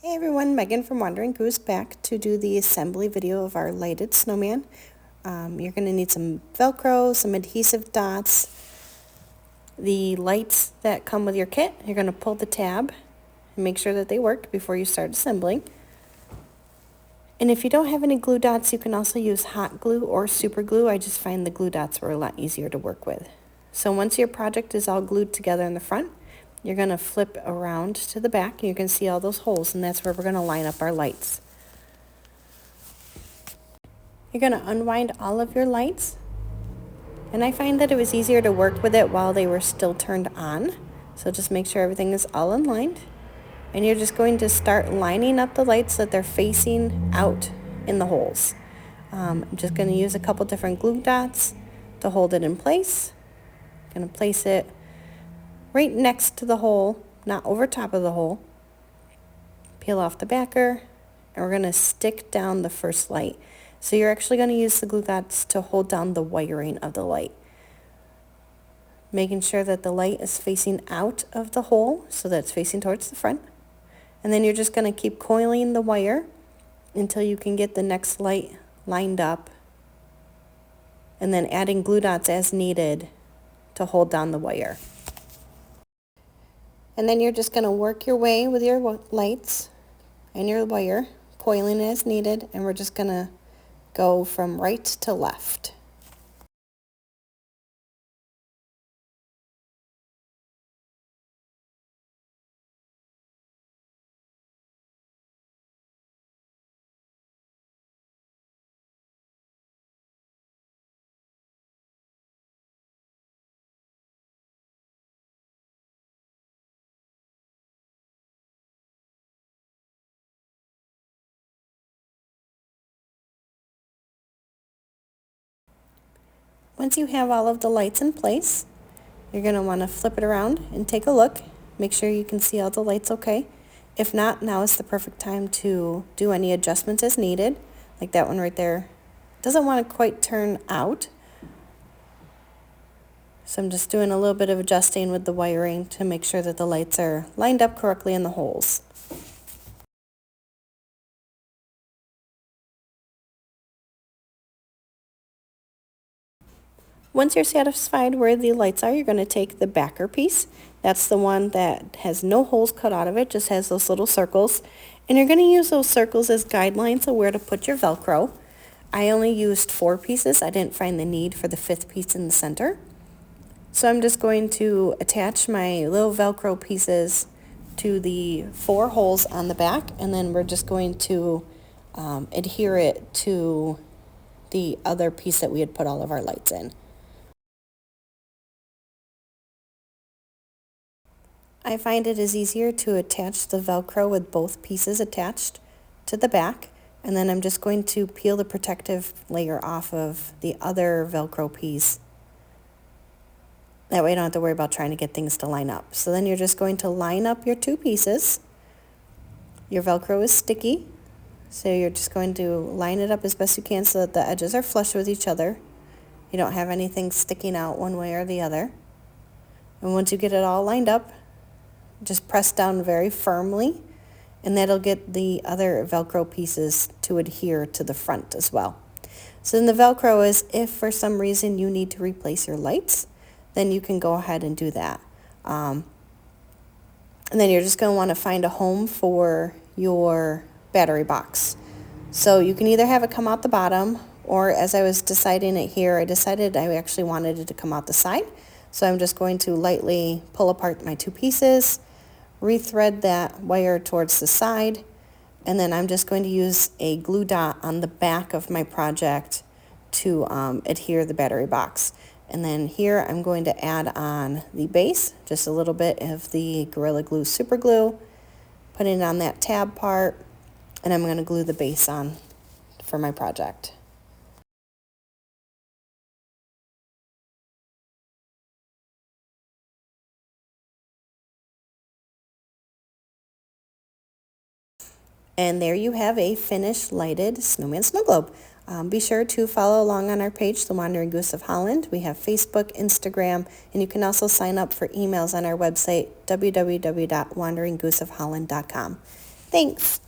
Hey everyone, Megan from Wandering Goose back to do the assembly video of our lighted snowman. You're going to need some Velcro, some adhesive dots, the lights that come with your kit. You're going to pull the tab and make sure that they work before you start assembling. And if you don't have any glue dots, you can also use hot glue or super glue. I just find the glue dots were a lot easier to work with. So once your project is all glued together in the front, you're going to flip around to the back and you can see all those holes, and that's where we're going to line up our lights. You're going to unwind all of your lights, and I find that it was easier to work with it while they were still turned on. So just make sure everything is all aligned, and you're just going to start lining up the lights so that they're facing out in the holes. I'm just going to use a couple different glue dots to hold it in place. I'm going to place it right next to the hole, not over top of the hole. Peel off the backer, and we're going to stick down the first light. So you're actually going to use the glue dots to hold down the wiring of the light. Making sure that the light is facing out of the hole so that it's facing towards the front. And then you're just going to keep coiling the wire until you can get the next light lined up. And then adding glue dots as needed to hold down the wire. And then you're just going to work your way with your lights and your wire, coiling as needed, and we're just going to go from right to left. Once you have all of the lights in place, you're going to want to flip it around and take a look. Make sure you can see all the lights okay. If not, now is the perfect time to do any adjustments as needed. Like that one right there doesn't want to quite turn out. So I'm just doing a little bit of adjusting with the wiring to make sure that the lights are lined up correctly in the holes. Once you're satisfied where the lights are, you're going to take the backer piece. That's the one that has no holes cut out of it, just has those little circles. And you're going to use those circles as guidelines of where to put your Velcro. I only used 4 pieces. I didn't find the need for the 5th piece in the center. So I'm just going to attach my little Velcro pieces to the 4 holes on the back, and then we're just going to adhere it to the other piece that we had put all of our lights in. I find it is easier to attach the Velcro with both pieces attached to the back, and then I'm just going to peel the protective layer off of the other Velcro piece. That way you don't have to worry about trying to get things to line up. So then you're just going to line up your 2 pieces. Your Velcro is sticky, so you're just going to line it up as best you can so that the edges are flush with each other. You don't have anything sticking out one way or the other. And once you get it all lined up, just press down very firmly, and that'll get the other Velcro pieces to adhere to the front as well. So then the Velcro is, if for some reason you need to replace your lights, then you can go ahead and do that. And then you're just going to want to find a home for your battery box. So you can either have it come out the bottom, or as I was deciding it here, I decided I actually wanted it to come out the side. So I'm just going to lightly pull apart my 2 pieces, rethread that wire towards the side, and then I'm just going to use a glue dot on the back of my project to adhere the battery box. And then here I'm going to add on the base, just a little bit of the Gorilla Glue Super Glue, putting it on that tab part, and I'm going to glue the base on for my project. And there you have a finished lighted snowman snow globe. Be sure to follow along on our page, The Wandering Goose of Holland. We have Facebook, Instagram, and you can also sign up for emails on our website, www.wanderinggooseofholland.com. Thanks.